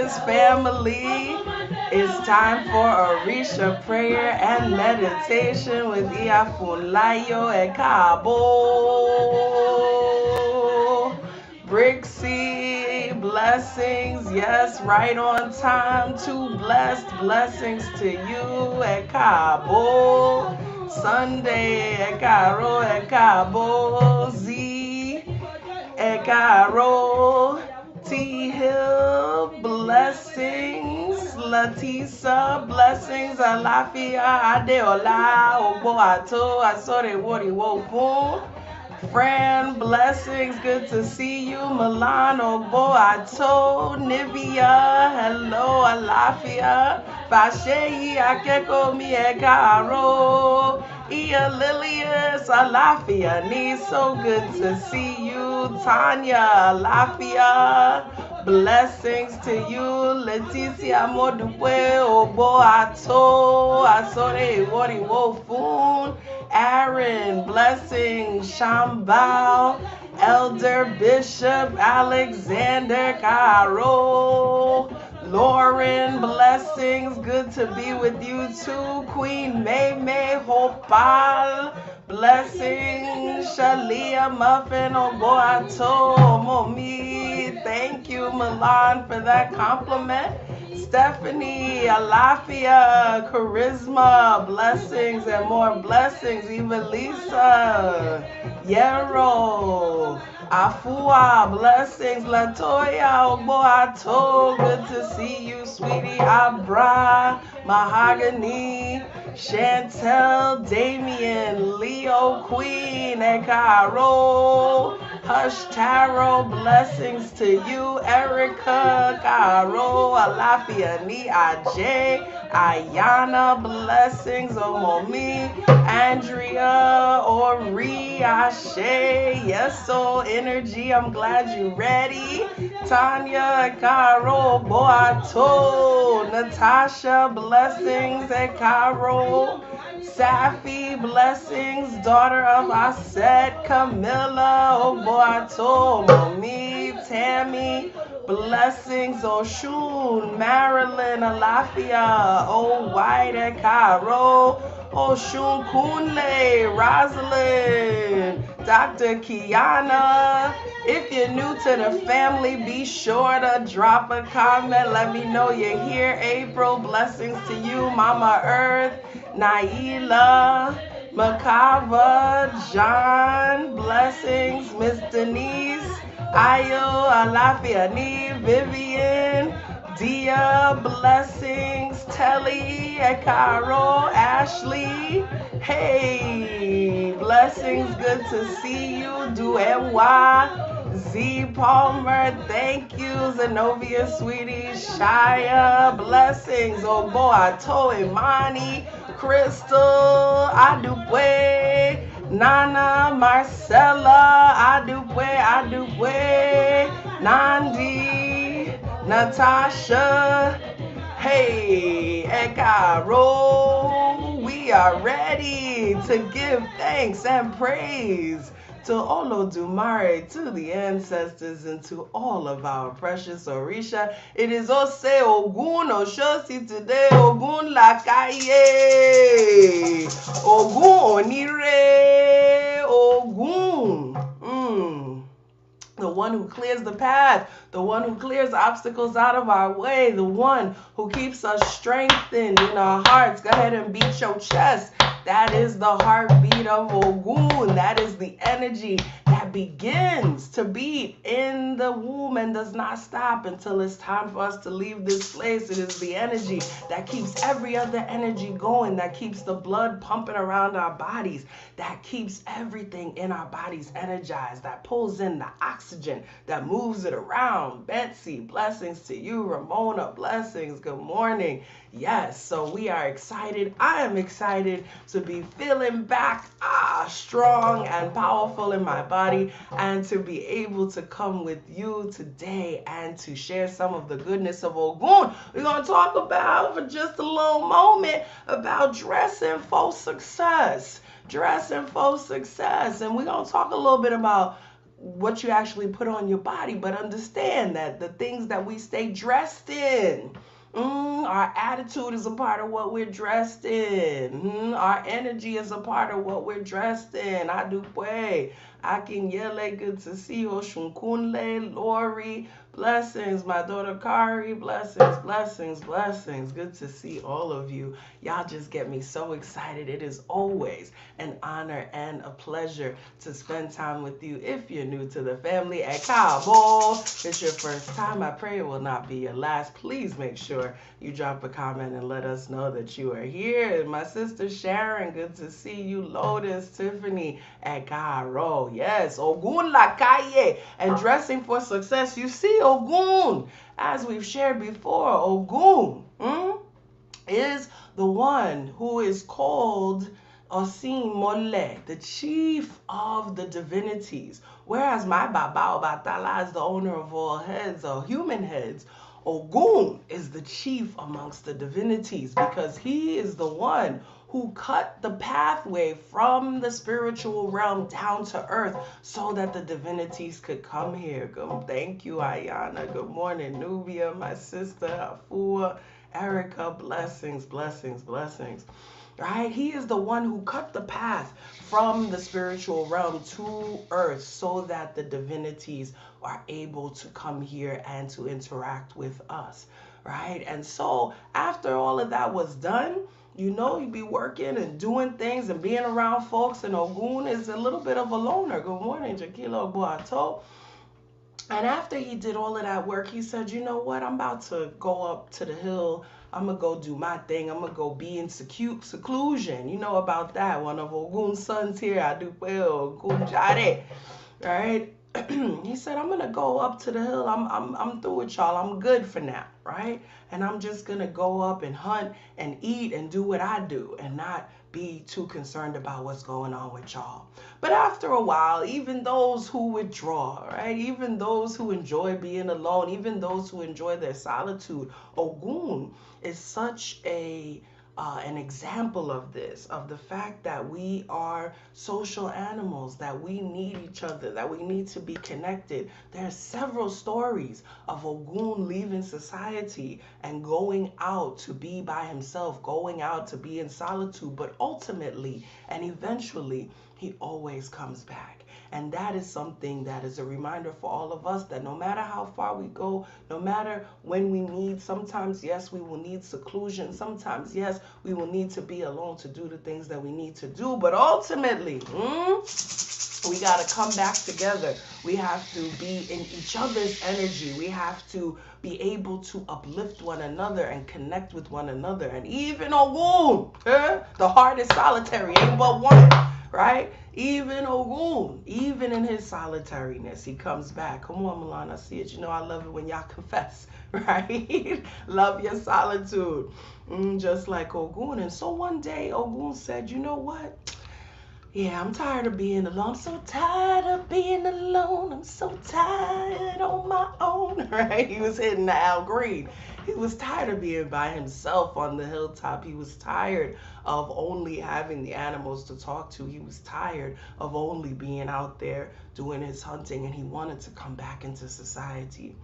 Blessings, family. It's time for Orisa Prayer and Meditation with Iya Funlayo and Cabo. Brixie, blessings, yes, right on time. Two blessed blessings to you and Cabo. Sunday and Caro and Cabo. Z and Caro. T Hill, blessings. Latisa, blessings. Alafia, Adeola, Obo Ato, Asore Wori Wopun. Fran, blessings. Good to see you. Milan, Obo Ato, Nivea, hello, Alafia. Fasheyi, Akeko, Miekaro. Iya Lilius, Alafia, Nee, so good to see you. Tanya, Alafia, blessings to you. Leticia Modupe, Obo Ato, Asore Wori Wofun. Aaron, blessings. Shambal, Elder Bishop Alexander Caro. Lauren, blessings. Good to be with you too. Queen May May Hopal, blessings. Shalia Muffin Oboato Momi. Thank you, Milan, for that compliment. Stephanie, Alafia, Charisma, blessings and more blessings. Even Lisa, Yero, Afua, blessings. Latoya, Oboato, good to see you, sweetie. Abra, Mahogany, Chantel, Damien, Leo, Queen, Ekaro, Hush Tarot, blessings to you. Erica, Caro, Alafia, Ni, Ajay, Ayana, blessings, Omomi, Andrea, Ori, Ashe, yes, so energy, I'm glad you ready. Tanya, Caro, Boato, Natasha, blessings, and Caro, Safi, blessings, daughter of Aset, Camilla, Oboato, Momi, Tammy, blessings, Oshun, Marilyn, Alafia, O White, and Caro, Oshun Kunle, Rosalind, Dr. Kiana. If you're new to the family, be sure to drop a comment. Let me know you're here. April, blessings to you. Mama Earth, Naila, Makava, John, blessings. Miss Denise, Ayo, Alafia, Ni, Vivian, Dia, blessings. Telly, Ekaro, Ashley, hey, blessings, good to see you. Duewa, Z Palmer, thank you. Zenobia, sweetie. Shia, blessings. Oh boy, Ato, Imani, Crystal, Adupwe, Nana, Marcella, Adupwe, Nandi, Natasha, hey, Ekaro, we are ready to give thanks and praise to Olodumare, to the ancestors, and to all of our precious Orisha. It is Ose Ogun Oshosi today, Ogun Lakaye, Ogun Onire, Ogun. The one who clears the path, the one who clears obstacles out of our way, the one who keeps us strengthened in our hearts. Go ahead and beat your chest. That is the heartbeat of Ogun. That is the energy that begins to beat in the womb and does not stop until it's time for us to leave this place. It is the energy that keeps every other energy going, that keeps the blood pumping around our bodies, that keeps everything in our bodies energized, that pulls in the oxygen, that moves it around. Betsy, blessings to you. Ramona, blessings. Good morning. Yes, so we are excited. I am excited to be feeling back strong and powerful in my body, and to be able to come with you today and to share some of the goodness of Ogun. We're going to talk about, for just a little moment, about dressing for success. Dressing for success. And we're going to talk a little bit about what you actually put on your body, but understand that the things that we stay dressed in, our attitude is a part of what we're dressed in. Our energy is a part of what we're dressed in. I do pray. Akinyele, good to see you. Shunkunle, Lori, blessings. My daughter Kari, blessings, blessings, blessings. Good to see all of you. Y'all just get me so excited. It is always an honor and a pleasure to spend time with you. If you're new to the family, Ekabo, it's your first time. I pray it will not be your last. Please make sure you drop a comment and let us know that you are here. And my sister Sharon, good to see you. Lotus, Tiffany, Ekaro, yes, Ogun Lakaye, and dressing for success. You see, Ogun, as we've shared before, Ogun is the one who is called Osin Mole, the chief of the divinities. Whereas my Baba Batala is the owner of all heads, or human heads, Ogun is the chief amongst the divinities, because he is the one who cut the pathway from the spiritual realm down to earth so that the divinities could come here. Thank you, Ayana. Good morning, Nubia, my sister, Afua, Erica, blessings, blessings, blessings. Right? He is the one who cut the path from the spiritual realm to earth so that the divinities are able to come here and to interact with us. Right? And so after all of that was done, you know, you'd be working and doing things and being around folks, and Ogun is a little bit of a loner. Good morning, Jakilo Boato. And after he did all of that work, he said, you know what, I'm about to go up to the hill. I'm going to go do my thing. I'm going to go be in seclusion. You know about that. One of Ogun's sons here, I do well, Ogun Jare. All right. He said, I'm going to go up to the hill. I'm through with y'all. I'm good for now. Right. And I'm just going to go up and hunt and eat and do what I do and not be too concerned about what's going on with y'all. But after a while, even those who withdraw, right, even those who enjoy being alone, even those who enjoy their solitude, Ogun is such an example of this, of the fact that we are social animals, that we need each other, that we need to be connected. There are several stories of Ogun leaving society and going out to be by himself, going out to be in solitude, but ultimately and eventually he always comes back. And that is something that is a reminder for all of us, that no matter how far we go, no matter when we need, sometimes, yes, we will need seclusion. Sometimes, yes, we will need to be alone to do the things that we need to do. But ultimately, we got to come back together. We have to be in each other's energy. We have to be able to uplift one another and connect with one another. And even Ogun, the heart is solitary, ain't but one. Right? Even Ogun, even in his solitariness, he comes back. Come on, Milan, I see it. You know I love it when y'all confess, right? Love your solitude, just like Ogun. And so one day, Ogun said, you know what? Yeah, I'm tired of being alone. I'm so tired of being alone. I'm so tired on my own, right? He was hitting the Al Green. He was tired of being by himself on the hilltop. He was tired of only having the animals to talk to. He was tired of only being out there doing his hunting, and he wanted to come back into society.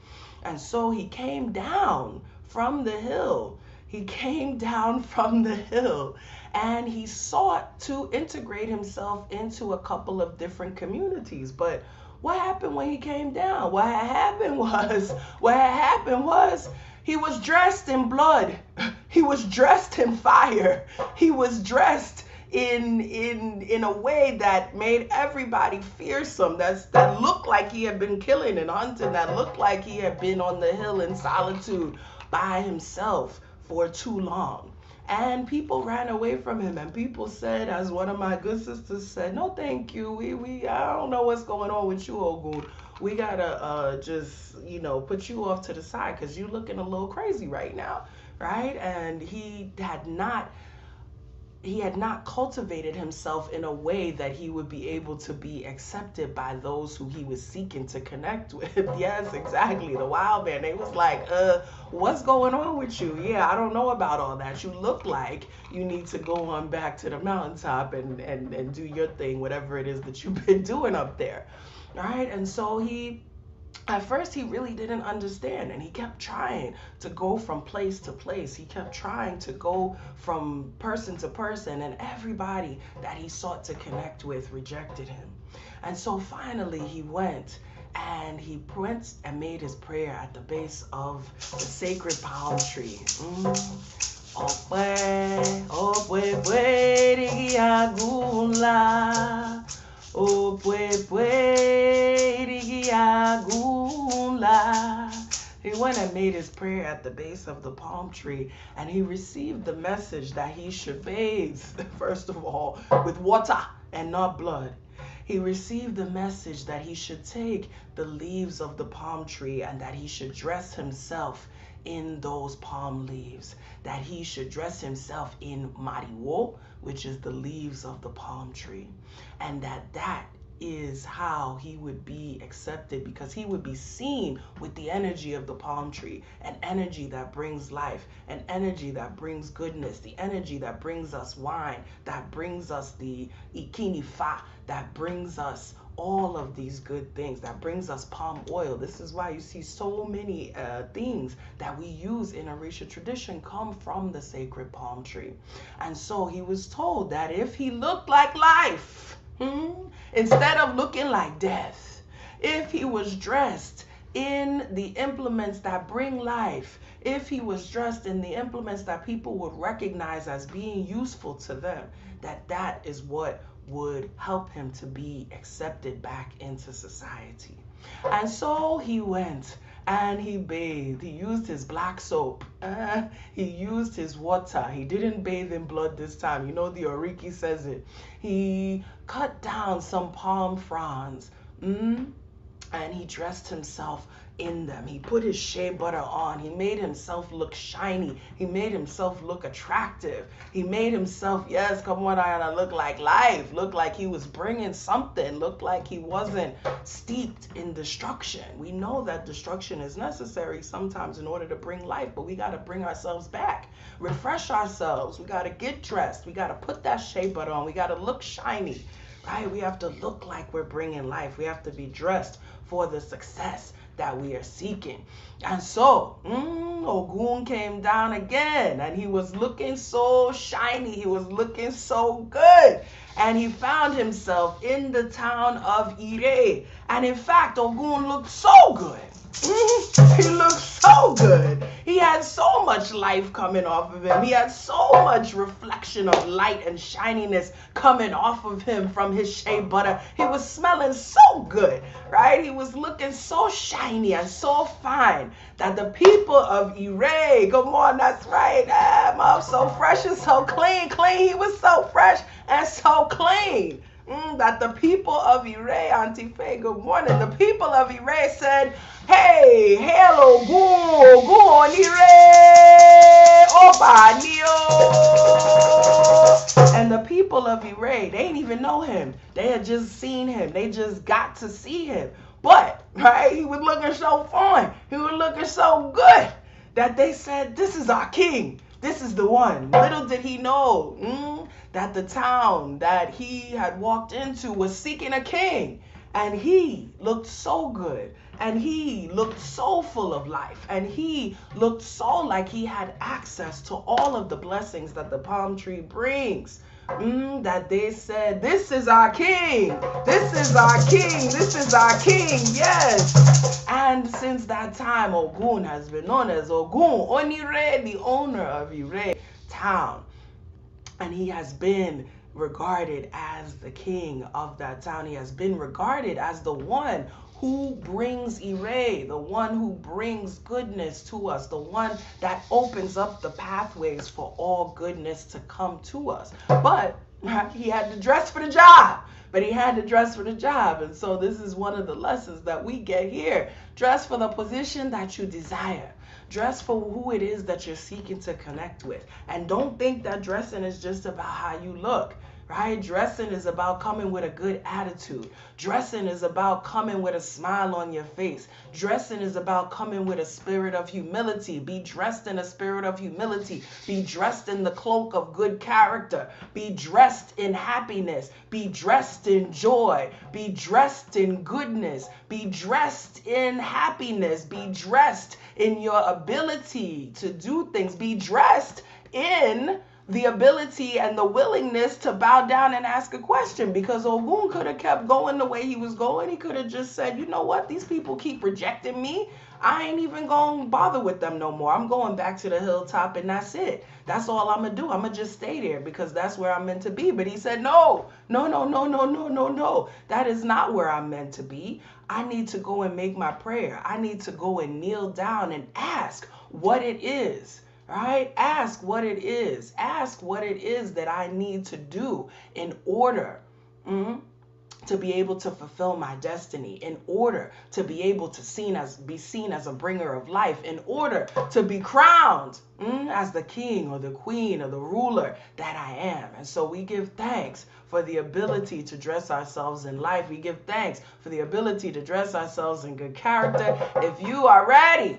And so he came down from the hill. He came down from the hill and he sought to integrate himself into a couple of different communities. But what happened when he came down? What had happened was he was dressed in blood. He was dressed in fire. He was dressed in a way that made everybody fearsome. That looked like he had been killing and hunting. That looked like he had been on the hill in solitude by himself for too long. And people ran away from him, and people said, as one of my good sisters said, no thank you, I don't know what's going on with you, Ogun. We gotta just, put you off to the side because you're looking a little crazy right now, right? And he had not he had not cultivated himself in a way that he would be able to be accepted by those who he was seeking to connect with. Yes, exactly. The wild man, they was like, what's going on with you? Yeah, I don't know about all that. You look like you need to go on back to the mountaintop and do your thing, whatever it is that you've been doing up there. All right. And so at first he really didn't understand, and he kept trying to go from place to place. He kept trying to go from person to person, and everybody that he sought to connect with rejected him. And so finally he went and made his prayer at the base of the sacred palm tree. Oh, he went and made his prayer at the base of the palm tree, and he received the message that he should bathe, first of all, with water and not blood. He received the message that he should take the leaves of the palm tree and that he should dress himself in those palm leaves, that he should dress himself in mariwo, which is the leaves of the palm tree, and that is how he would be accepted, because he would be seen with the energy of the palm tree, an energy that brings life, an energy that brings goodness, the energy that brings us wine, that brings us the ikinifa, that brings us all of these good things, that brings us palm oil. This is why you see so many things that we use in Orisa tradition come from the sacred palm tree. And so he was told that if he looked like life, instead of looking like death, if he was dressed in the implements that bring life, if he was dressed in the implements that people would recognize as being useful to them, that is what would help him to be accepted back into society. And so he went and he bathed. He used his black soap. He used his water. He didn't bathe in blood this time. You know, the Oriki says it. He cut down some palm fronds. And he dressed himself in them. He put his shea butter on. He made himself look shiny. He made himself look attractive. He made himself, yes, come on, Ayana, look like life. Look like he was bringing something. Look like he wasn't steeped in destruction. We know that destruction is necessary sometimes in order to bring life, but we got to bring ourselves back, refresh ourselves. We got to get dressed. We got to put that shea butter on. We got to look shiny, right? We have to look like we're bringing life. We have to be dressed for the success that we are seeking. And so Ogun came down again, and he was looking so shiny, he was looking so good, and he found himself in the town of Ire. And in fact, Ogun looked so good. He looked so good. He had so much life coming off of him. He had so much reflection of light and shininess coming off of him from his shea butter. He was smelling so good, right? He was looking so shiny and so fine that the people of Ire, come on, that's right, so fresh and so clean. He was so fresh and so clean. That the people of Ire, Auntie Faye, good morning. The people of Ire said, hey, hail Ogun, Ire, Obanio. And the people of Ire, they didn't even know him. They had just seen him. They just got to see him. But, right, he was looking so fine. He was looking so good that they said, this is our king. This is the one. Little did he know that the town that he had walked into was seeking a king. And he looked so good. And he looked so full of life. And he looked so like he had access to all of the blessings that the palm tree brings. That they said, this is our king. This is our king. This is our king. Yes. And since that time, Ogun has been known as Ogun Onire, the owner of Ire town. And he has been regarded as the king of that town. He has been regarded as the one who brings Ire, the one who brings goodness to us, the one that opens up the pathways for all goodness to come to us. But he had to dress for the job. And so this is one of the lessons that we get here. Dress for the position that you desire. Dress for who it is that you're seeking to connect with. And don't think that dressing is just about how you look. Right? Dressing is about coming with a good attitude. Dressing is about coming with a smile on your face. Dressing is about coming with a spirit of humility. Be dressed in a spirit of humility. Be dressed in the cloak of good character. Be dressed in happiness. Be dressed in joy. Be dressed in goodness. Be dressed in happiness. Be dressed in your ability to do things. Be dressed in the ability and the willingness to bow down and ask a question, because Ogun could have kept going the way he was going. He could have just said, you know what, these people keep rejecting me. I ain't even gonna bother with them no more. I'm going back to the hilltop and that's it. That's all I'm gonna do. I'm gonna just stay there because that's where I'm meant to be. But he said, no. That is not where I'm meant to be. I need to go and make my prayer. I need to go and kneel down and ask what it is. Right? Ask what it is. Ask what it is that I need to do in order to be able to fulfill my destiny, in order to be able to be seen as a bringer of life, in order to be crowned as the king or the queen or the ruler that I am. And so we give thanks for the ability to dress ourselves in life. We give thanks for the ability to dress ourselves in good character. If you are ready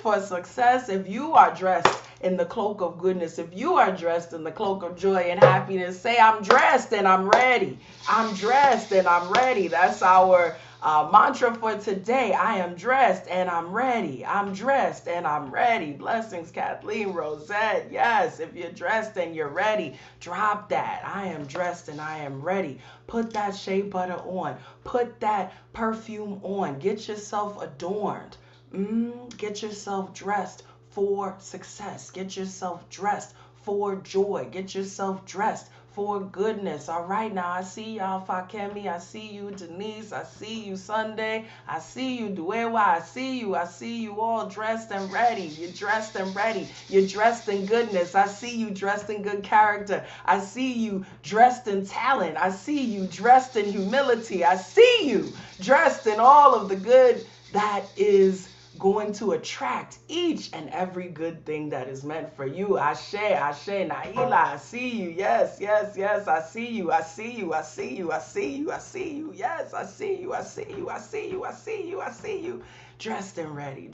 for success, if you are dressed in the cloak of goodness, if you are dressed in the cloak of joy and happiness, say, I'm dressed and I'm ready. I'm dressed and I'm ready. That's our mantra for today. I am dressed and I'm ready. I'm dressed and I'm ready. Blessings, Kathleen, Rosette. Yes, if you're dressed and you're ready, drop that. I am dressed and I am ready. Put that shea butter on. Put that perfume on. Get yourself adorned. Get yourself dressed for success. Get yourself dressed for joy. Get yourself dressed for goodness. All right, now I see y'all, Fakemi. I see you, Denise. I see you, Sunday. I see you, Duewa. I see you all dressed and ready. You're dressed and ready. You're dressed in goodness. I see you dressed in good character. I see you dressed in talent. I see you dressed in humility. I see you dressed in all of the good that is going to attract each and every good thing that is meant for you. Ashe, Naila, I see you. Yes, I see you. I see you. Yes, I see you. Dressed and ready,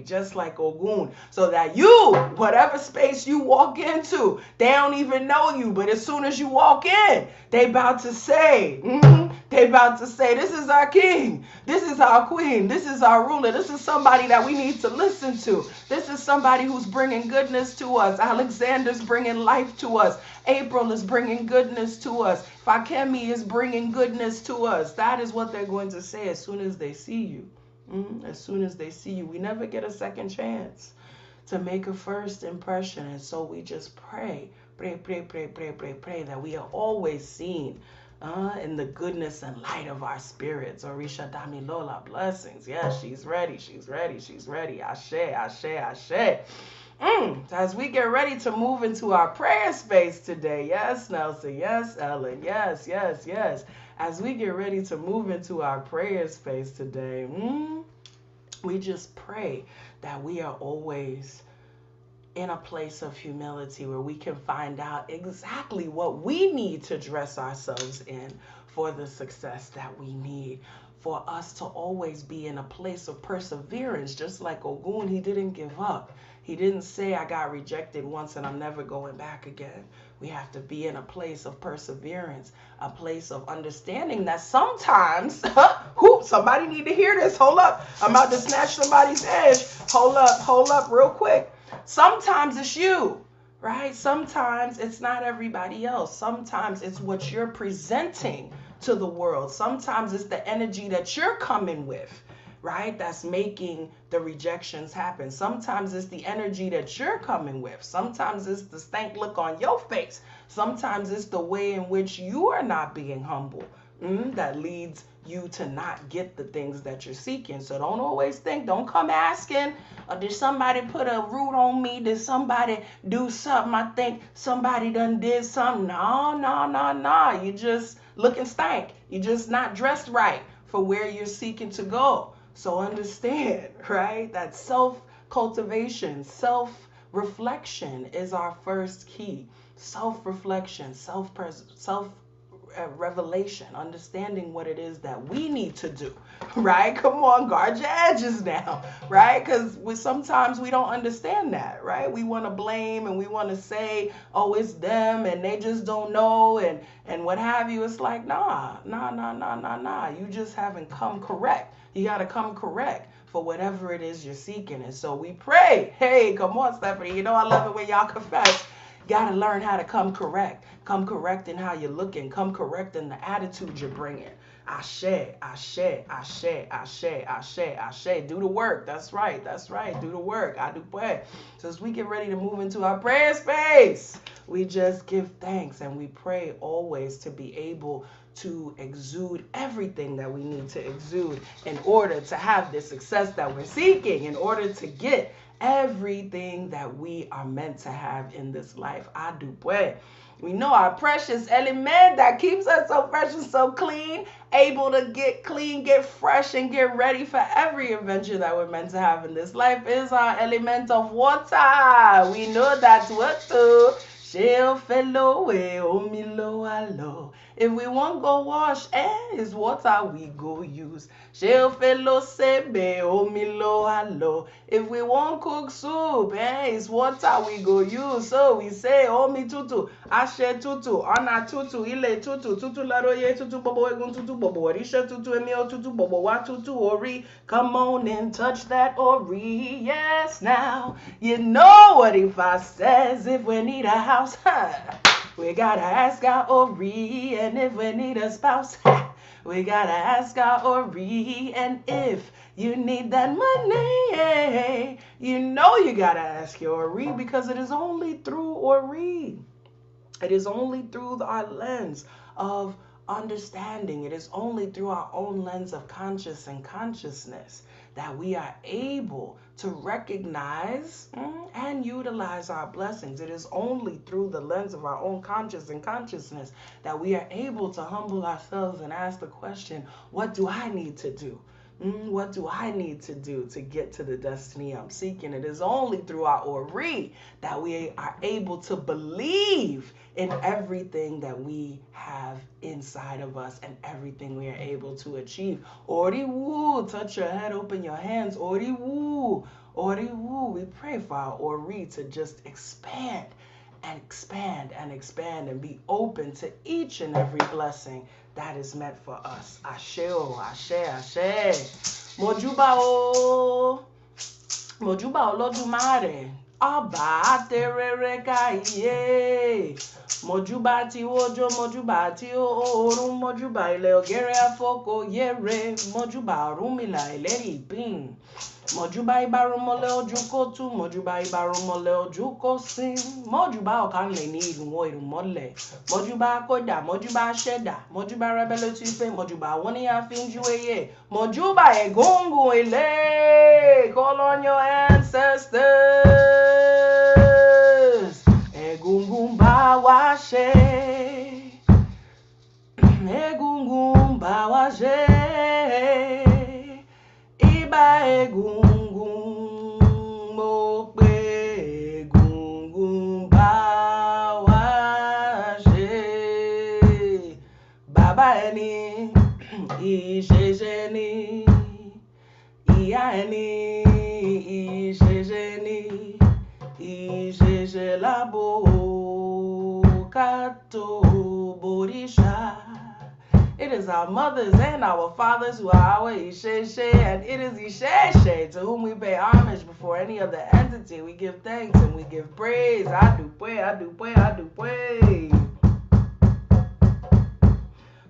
just like Ogun, so that you, whatever space you walk into, they don't even know you, but as soon as you walk in, they about to say, this is our king, this is our queen, this is our ruler, this is somebody that we need to listen to, this is somebody who's bringing goodness to us. Alexander's bringing life to us. April is bringing goodness to us. Fakemi is bringing goodness to us. That is what they're going to say as soon as they see you. As soon as they see you. We never get a second chance to make a first impression. And so we just pray that we are always seen in the goodness and light of our spirits. Orisha Damilola, blessings. Yes, she's ready. Ashe. As we get ready to move into our prayer space today. Yes, Nelson. Yes, Ellen. Yes. As we get ready to move into our prayer space today, we just pray that we are always in a place of humility where we can find out exactly what we need to dress ourselves in for the success that we need. For us to always be in a place of perseverance, just like Ogun, he didn't give up. He didn't say, I got rejected once and I'm never going back again. We have to be in a place of perseverance, a place of understanding that sometimes, somebody need to hear this. Hold up. I'm about to snatch somebody's edge. Hold up real quick. Sometimes it's you, right? Sometimes it's not everybody else. Sometimes it's what you're presenting to the world. Sometimes it's the energy that you're coming with, right? That's making the rejections happen. Sometimes it's the energy that you're coming with. Sometimes it's the stank look on your face. Sometimes it's the way in which you are not being humble that leads you to not get the things that you're seeking. So don't come asking, did somebody put a root on me? Did somebody do something? I think somebody done did something. No. You just looking stank. You just not dressed right for where you're seeking to go. So understand, right, that Self-cultivation, self-reflection is our first key. Self-reflection, self-revelation, understanding what it is that we need to do, right? Come on, guard your edges now, right? Because sometimes we don't understand that, right? We want to blame and we want to say, oh, it's them and they just don't know and what have you. It's like, nah. You just haven't come correct. You got to come correct for whatever it is you're seeking. And so we pray. Hey, come on, Stephanie. You know I love it when y'all confess. Got to learn how to come correct. Come correct in how you're looking. Come correct in the attitude you're bringing. Ashe. Do the work. That's right. Do the work. I do pray. So as we get ready to move into our prayer space, we just give thanks and we pray always to be able to exude everything that we need to exude in order to have the success that we're seeking, in order to get everything that we are meant to have in this life. I do pray. We know our precious element that keeps us so fresh and so clean, able to get clean, get fresh, and get ready for every adventure that we're meant to have in this life is our element of water. We know that's what to. If we want go wash, it's water we go use. If we want cook soup, it's water we go use. So we say, Omi tutu, Ashe tutu, Ana tutu, Ile tutu, tutu laroye tutu, bobo egun tutu, bobo Orisha tutu, Emio tutu, bobo wa tutu, Ori. Come on and touch that Ori. Yes, now you know what Ifa says. If we need a house, we gotta ask our Ori. And if we need a spouse, we gotta ask our Ori. And if you need that money, you know you gotta ask your Ori, because it is only through Ori. It is only through our lens of understanding. It is only through our own lens of consciousness that we are able to recognize and utilize our blessings. It is only through the lens of our own consciousness that we are able to humble ourselves and ask the question, what do I need to do? What do I need to do to get to the destiny I'm seeking? It is only through our Ori that we are able to believe in everything that we have inside of us and everything we are able to achieve. Ori woo, touch your head, open your hands. Ori woo, Ori woo. We pray for our Ori to just expand and and be open to each and every blessing that is meant for us. Ashe, ashe. Mojuba Olodumare. Aba terere kaiye. Mojuba ti ojo, mojuba ti orun, mojuba ile ogere afoko yere, mojuba rumila ileri bin. Mojuba ibarumole ojukotu, mojuba ibarumole ojukosin, mojuba okanle ni irunwo irunmole, mojuba koda, mojuba sheda, mojuba rebele tife, mojuba woni afinjueye, mojuba egungun ile, call on your ancestors. Egungun bawashe, egungun bawashe, iba egungun mo pe egungun bawashe, baba eni ìṣẹ̀ṣẹ̀ ni, ìyá ẹni ìṣẹ̀ṣẹ̀ ni. It is our mothers and our fathers who are our Isheshe, and it is Isheshe to whom we pay homage before any other entity. We give thanks and we give praise. I do pray.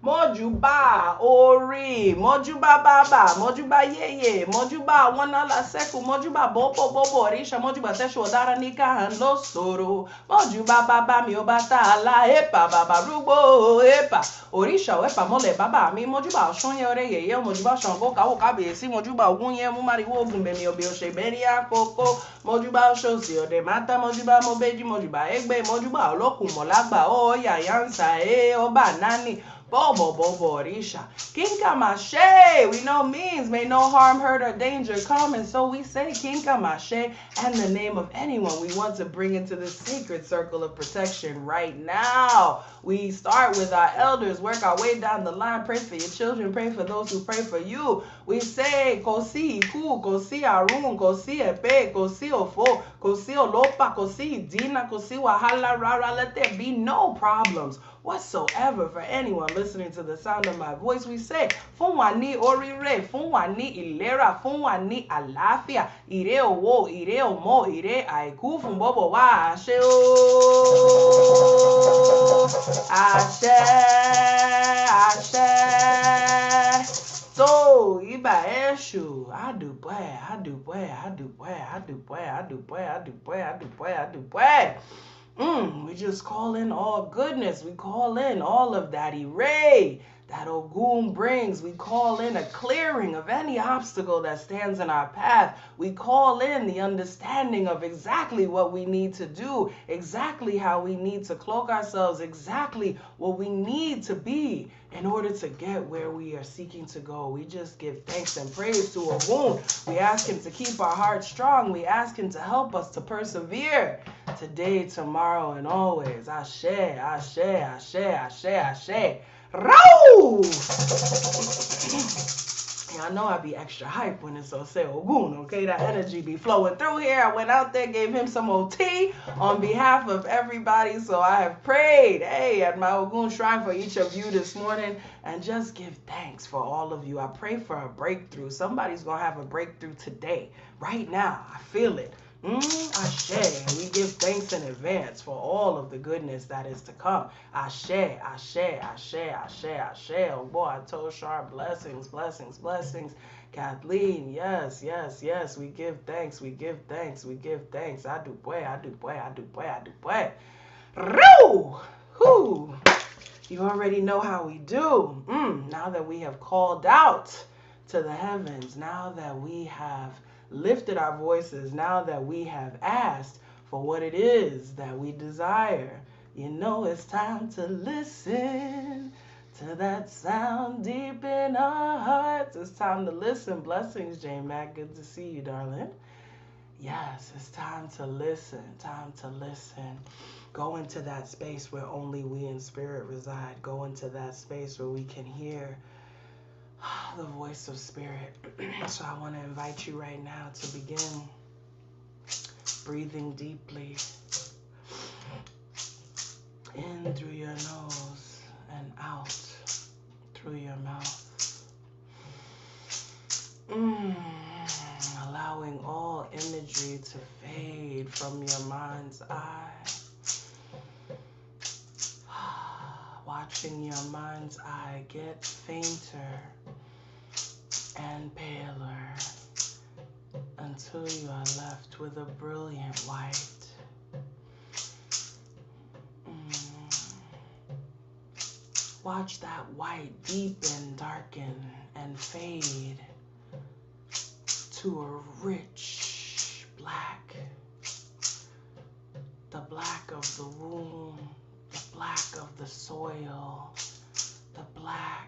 Mojuba Ori, Mojuba Baba, Mojuba Yeye, Mojuba Wanala Seku, Mojuba Bobo Orisha, Mojuba Tesho Daranika and Losoro, Mojuba Baba Miobata La Epa Baba Rubo Epa, Orisha Epa Mole Baba, Mi Mojuba Shonya Reye, Mojuba Shango Kawabi, Si Mojuba Wunye Mumari Wogun Bemio Bioshe Beria Coco, Mojuba Shosio de Mata, Mojuba Mobeji, Mojuba Egbe, Mojuba Loku Molagba, Oh Yayansa, Oba Nani. Bobo, Bobo, Orisha. Kinkamashe. We know means may no harm, hurt, or danger come. And so we say Kinkamashe and the name of anyone we want to bring into this sacred circle of protection right now. We start with our elders, work our way down the line. Pray for your children. Pray for those who pray for you. We say Kosi Iku, Kosi Arun, Kosi Epe, Kosi Ofo, Kosi Olopa, Kosi Dina, Kosi Wahala Rara. Let there be no problems whatsoever for anyone listening to the sound of my voice. We say Funwani Orire, Funwani Ilera, Funwani Alafia, Ire Owo, Ire Omo, Ire Aiku, Funbobo Wa Ashe Ashe Ashe. So Iba Eshu, I do boy, I do boy, I do boy, I do boy, I do boy, I do boy, I do boy, I do boy. We just call in all goodness. We call in all of that Ire that Ogun brings. We call in a clearing of any obstacle that stands in our path. We call in the understanding of exactly what we need to do, exactly how we need to cloak ourselves, exactly what we need to be in order to get where we are seeking to go. We just give thanks and praise to Ogun. We ask him to keep our hearts strong. We ask him to help us to persevere today, tomorrow, and always. Ashe, Ashe, Ashe, Ashe, Ashe. Roo! I know I be extra hype when it's Ose Ogun, okay? That energy be flowing through here. I went out there, gave him some OT on behalf of everybody. So I have prayed, at my Ogun shrine for each of you this morning, and just give thanks for all of you. I pray for a breakthrough. Somebody's going to have a breakthrough today, right now. I feel it. Ashe. We give thanks in advance for all of the goodness that is to come. Ashe, Ashe, Ashe, Ashe, Ashe. Oh boy, I told Sharp, blessings, blessings, blessings. Kathleen, yes, yes, yes. We give thanks, we give thanks, we give thanks. I do boy, I do boy, I do boy, I do boy. Roo! Whoo! You already know how we do. Now that we have called out to the heavens, now that we have lifted our voices, now that we have asked for what it is that we desire, you know it's time to listen to that sound deep in our hearts. It's time to listen. Blessings, Jane Mack. Good to see you, darling. Yes, it's time to listen. Time to listen. Go into that space where only we in spirit reside. Go into that space where we can hear the voice of spirit. So I want to invite you right now to begin breathing deeply in through your nose and out through your mouth. Allowing all imagery to fade from your mind's eye. Watching your mind's eye get fainter and paler until you are left with a brilliant white. Watch that white deepen, darken, and fade to a rich black. The black of the womb, the black of the soil, the black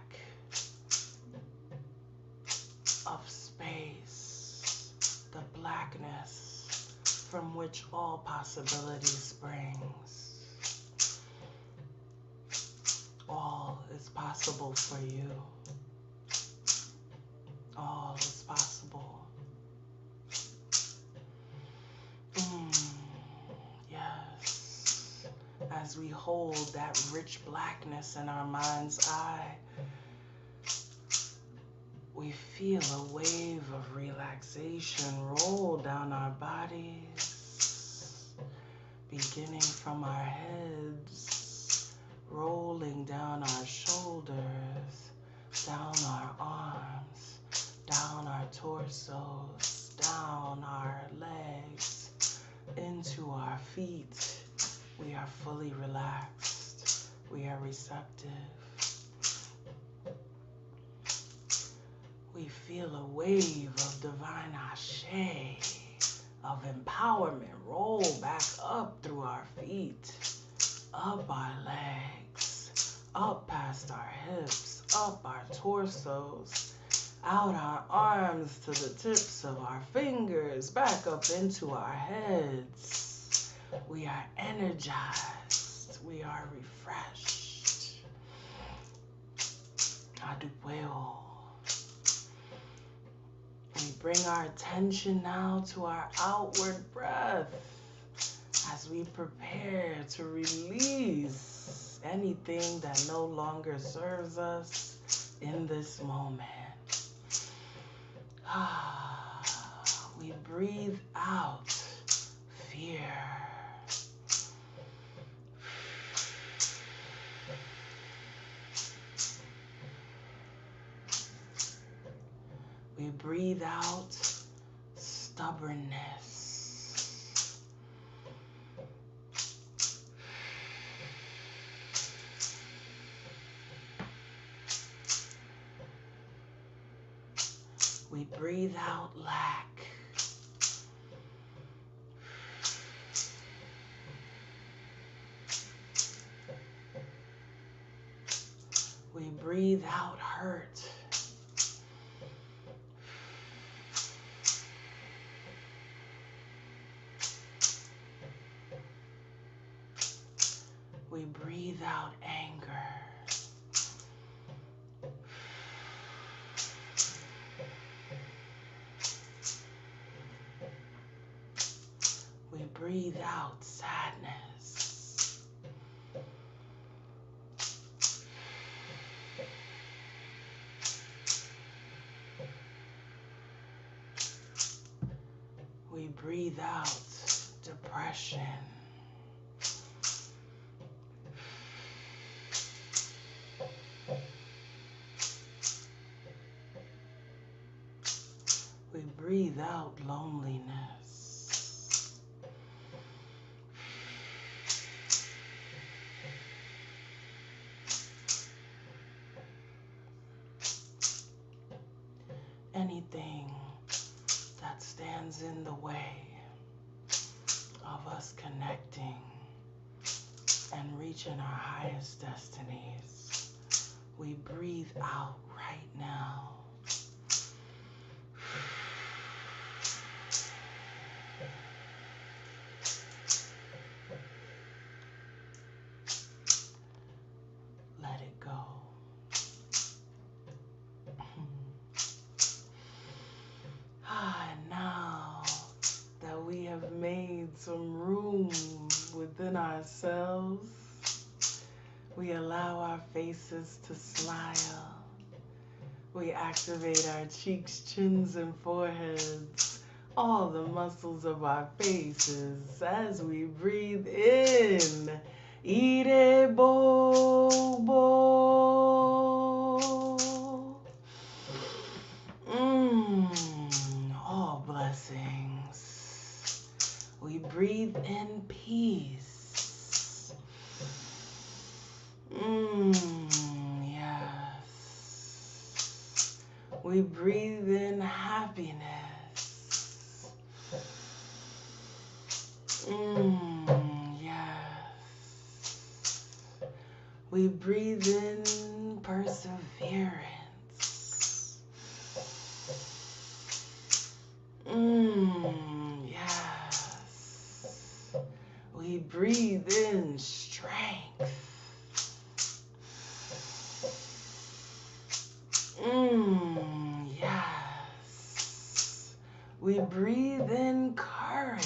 of space, the blackness from which all possibility springs. All is possible for you. All is possible. Yes. As we hold that rich blackness in our mind's eye, we feel a wave of relaxation roll down our bodies, beginning from our heads, rolling down our shoulders, down our arms, down our torsos, down our legs, into our feet. We are fully relaxed. We are receptive. We feel a wave of divine ashe, of empowerment roll back up through our feet, up our legs, up past our hips, up our torsos, out our arms to the tips of our fingers, back up into our heads. We are energized. We are refreshed. Adupueo. We bring our attention now to our outward breath as we prepare to release anything that no longer serves us in this moment. We breathe out fear. We breathe out stubbornness. We breathe out lack. We breathe out hurt. We breathe out anger. We breathe out sadness. We breathe out depression. We breathe out loneliness. Anything that stands in the way of us connecting and reaching our highest destinies, we breathe out right now. Let it go. And now that we have made some room within ourselves, we allow our faces to smile. We activate our cheeks, chins, and foreheads, all the muscles of our faces as we breathe in. Ire bo bo. All blessings. We breathe in peace. Yes. We breathe in happiness. Yes. We breathe in perseverance. Yes. We breathe in strength. Yes. We breathe in courage.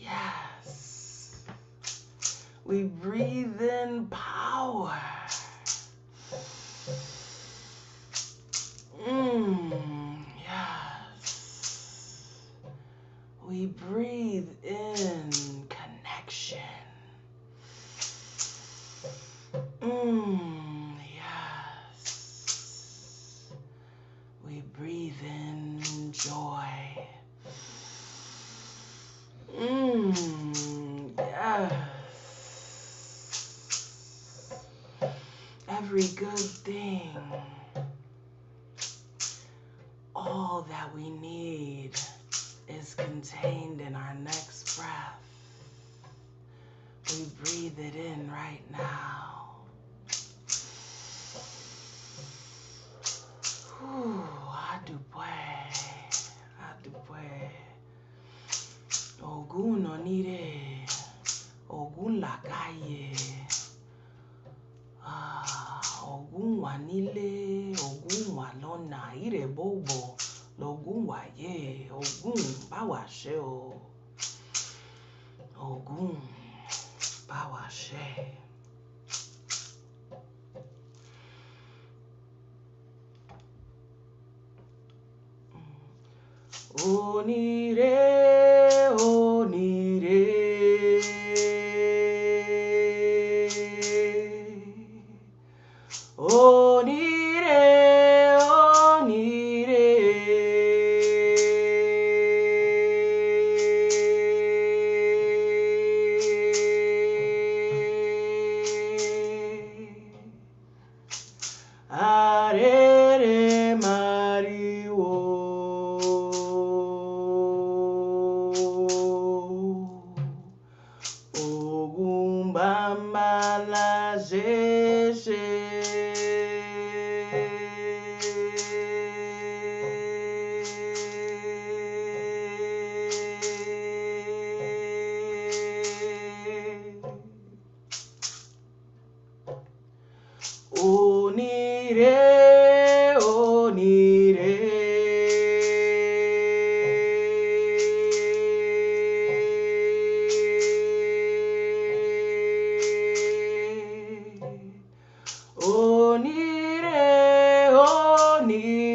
Yes. We breathe in power. Yes. We breathe in connection. Yes. We breathe in joy. Yes. Every good thing, all that we need is contained in our next We breathe it in right now. Adupwe. Ogun onire. Ogun lakaye. Ogun wanile. Ogun walona. Ire bobo. Logun waye. Ogun bawashe o. Ogun bawashe. Onire, onire, onire, onire, arere mariwo. Ogun bambala Onire, onire, onire,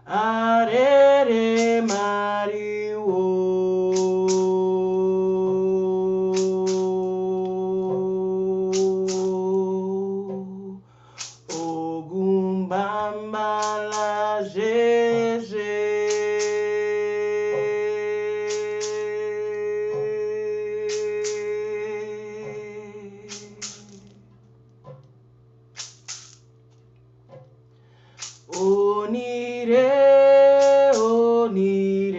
arere mariwo. Ogun bambala Onire, onire,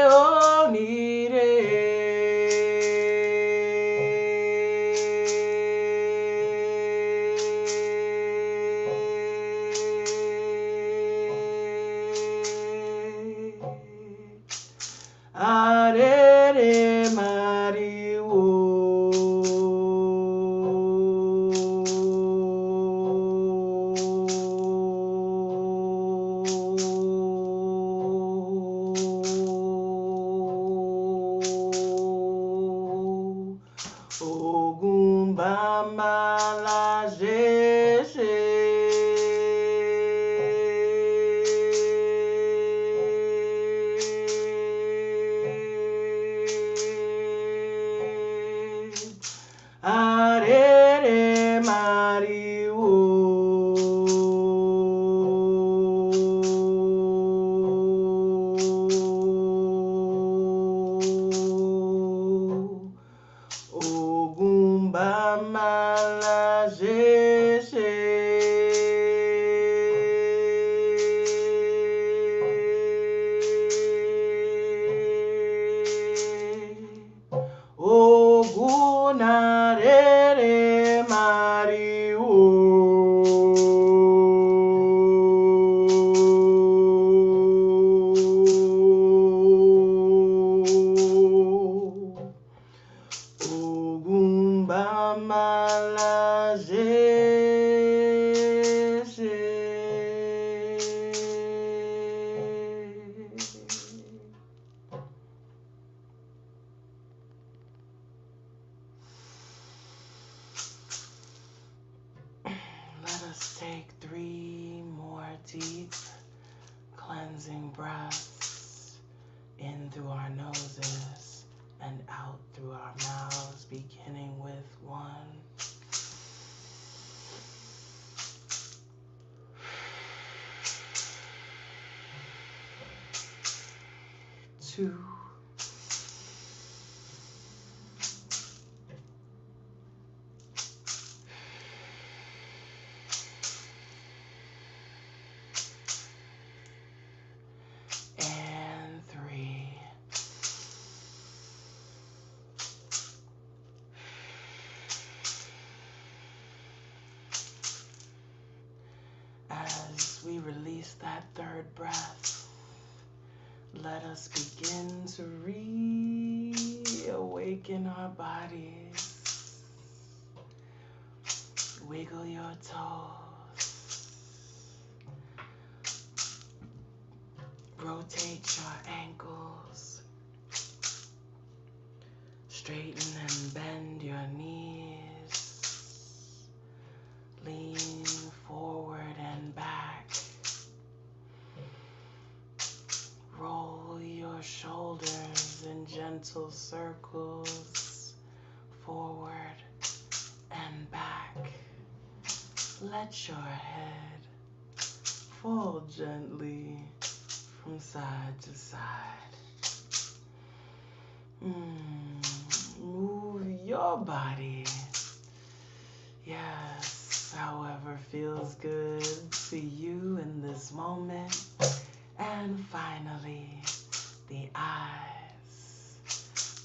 onire, arere mariwo. Ogun bambala arere mariwo. Ogun bambala Ogun arere mariwo. Ogun bambala Let us take 3 more deep cleansing breaths in through our noses and out through our mouths, beginning with 1, 2. And 3. As we release that third breath, let us begin to reawaken our bodies. Wiggle your toes. Rotate your ankles. Straighten and bend your knees. Lean forward and back. Roll your shoulders in gentle circles, forward and back. Let your head fall gently from side to side. Move your body. Yes, however feels good to you in this moment. And finally, the eyes,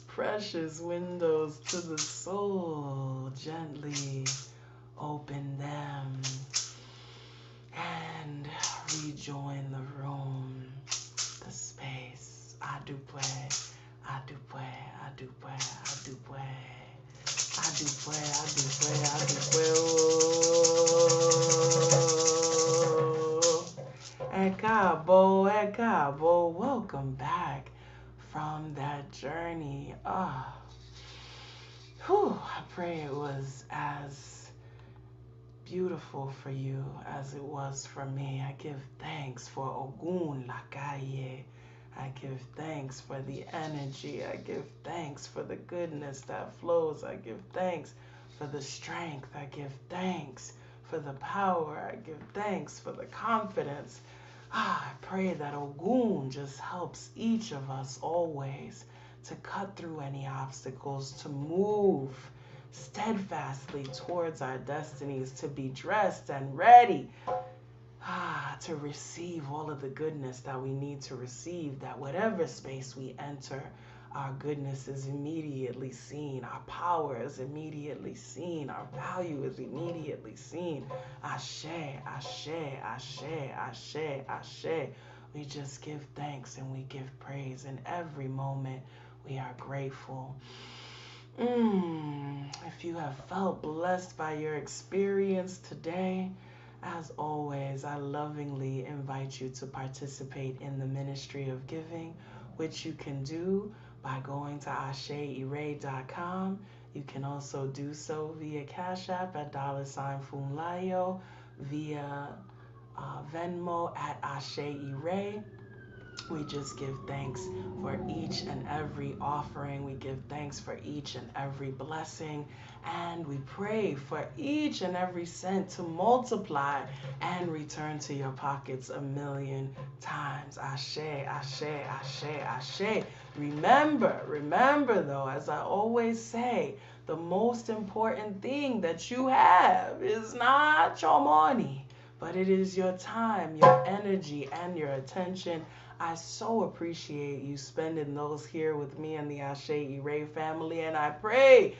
precious windows to the soul. Gently open them and rejoin the room, the space. I do pray, I do pray, I do pray, I do pray. I do pray, I do pray, I do pray. Ẹ káàbọ̀, welcome back from that journey. I pray it was as beautiful for you as it was for me. I give thanks for Ogun Lakaye. I give thanks for the energy. I give thanks for the goodness that flows. I give thanks for the strength. I give thanks for the power. I give thanks for the confidence. I pray that Ogun just helps each of us always to cut through any obstacles, to move steadfastly towards our destinies, to be dressed and ready to receive all of the goodness that we need to receive, that whatever space we enter, our goodness is immediately seen, our power is immediately seen, our value is immediately seen. Ashe, ashe, ashe, ashe, ashe. We just give thanks and we give praise in every moment. We are grateful. If you have felt blessed by your experience today, as always, I lovingly invite you to participate in the ministry of giving, which you can do by going to asheire.com. You can also do so via Cashapp at $Funlayo, via Venmo at Ashe Ire. We just give thanks for each and every offering. We give thanks for each and every blessing. And we pray for each and every cent to multiply and return to your pockets 1,000,000 times. Ashe, ashe, ashe, ashe. Remember though, as I always say, the most important thing that you have is not your money, but it is your time, your energy, and your attention. I so appreciate you spending those here with me and the Ashe Ire family, and I pray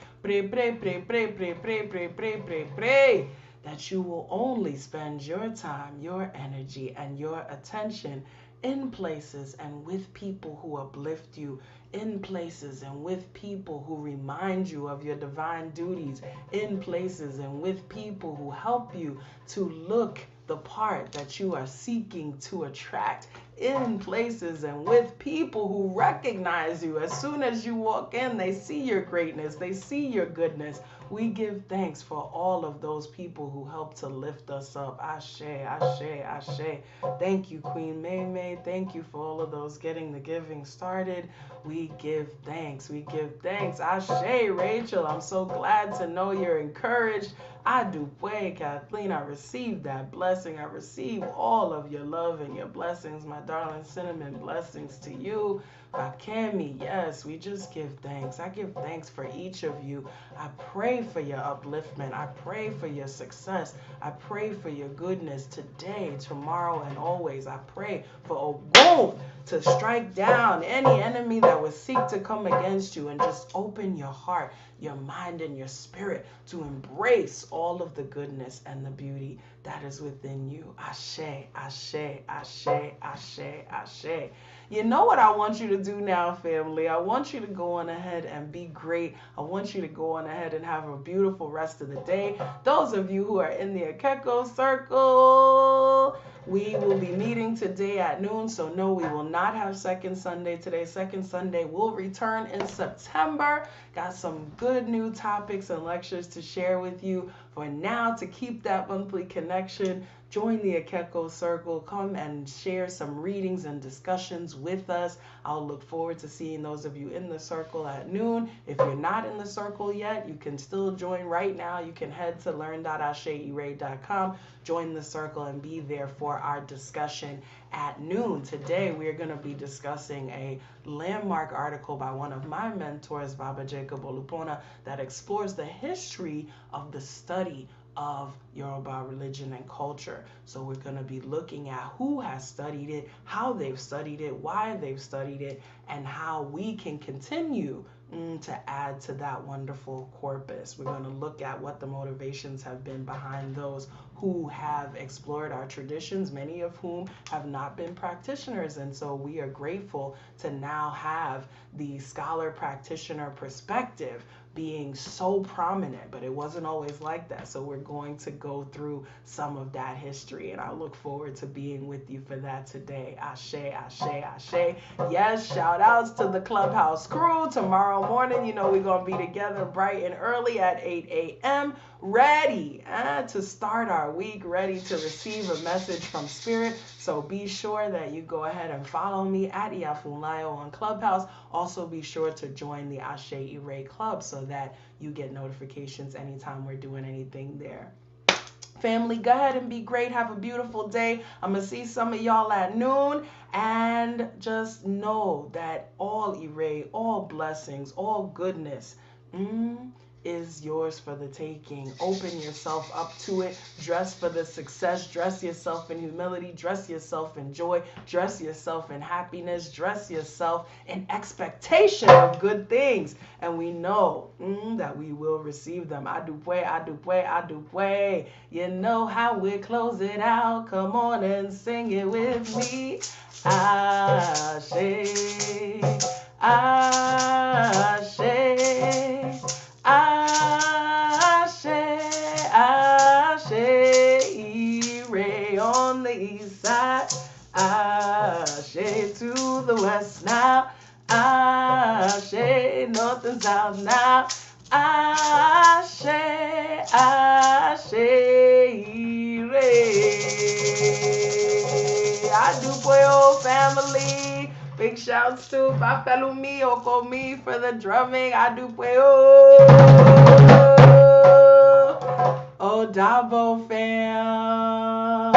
that you will only spend your time, your energy, and your attention in places and with people who uplift you, in places and with people who remind you of your divine duties, in places and with people who help you to look the part that you are seeking to attract, in places and with people who recognize you. As soon as you walk in, they see your greatness, they see your goodness. We give thanks for all of those people who help to lift us up. Ashe, ashe, ashe. Thank you, Queen May. Thank you for all of those getting the giving started. We give thanks. We give thanks. Ashe, Rachel, I'm so glad to know you're encouraged. I do pray, Kathleen. I receive that blessing. I receive all of your love and your blessings, my darling Cinnamon. Blessings to you. Fakemi. Yes, we just give thanks. I give thanks for each of you. I pray for your upliftment. I pray for your success. I pray for your goodness today, tomorrow, and always. I pray for Ogun to strike down any enemy that would seek to come against you, and just open your heart, your mind, and your spirit to embrace all of the goodness and the beauty that is within you. Ashe, ashe, ashe, ashe, ashe. You know what I want you to do now, family? I want you to go on ahead and be great. I want you to go on ahead and have a beautiful rest of the day. Those of you who are in the Akeko circle, we will be meeting today at noon. So no, we will not have Second Sunday today. Second Sunday will return in September. Got some good new topics and lectures to share with you. For now, to keep that monthly connection, join the Akeko Circle. Come and share some readings and discussions with us. I'll look forward to seeing those of you in the circle at noon. If you're not in the circle yet, you can still join right now. You can head to learn.asheire.com, join the circle, and be there for our discussion at noon. Today, we are going to be discussing a landmark article by one of my mentors, Baba Jacob Olupona, that explores the history of the study of Yoruba religion and culture. So we're going to be looking at who has studied it, how they've studied it, why they've studied it, and how we can continue to add to that wonderful corpus. We're going to look at what the motivations have been behind those who have explored our traditions, many of whom have not been practitioners. And so we are grateful to now have the scholar practitioner perspective being so prominent, but it wasn't always like that. So we're going to go through some of that history, and I look forward to being with you for that today. Ashe, ashe, ashe. Yes, shout outs to the Clubhouse crew. Tomorrow morning, you know, we're going to be together bright and early at 8 a.m. ready to start our week, ready to receive a message from Spirit. So be sure that you go ahead and follow me at Iya Funlayo on Clubhouse. Also be sure to join the Ase Ire Club so that you get notifications anytime we're doing anything there. Family, go ahead and be great. Have a beautiful day. I'm going to see some of y'all at noon. And just know that all Ire, all blessings, all goodness, is yours for the taking. Open yourself up to it. Dress for the success. Dress yourself in humility. Dress yourself in joy. Dress yourself in happiness. Dress yourself in expectation of good things. And we know that we will receive them. Adupwe, adupwe, adupwe. You know how we close it out. Come on and sing it with me. Ashe, Ashe, Ashe, Ashe, Ire on the east side, Ashe to the west now, Ashe north and south now, Ashe, Ashe, Ire. Adupoyo family. Big shouts to Bafalumi Okomi for the drumming. Adupoyo. Odabo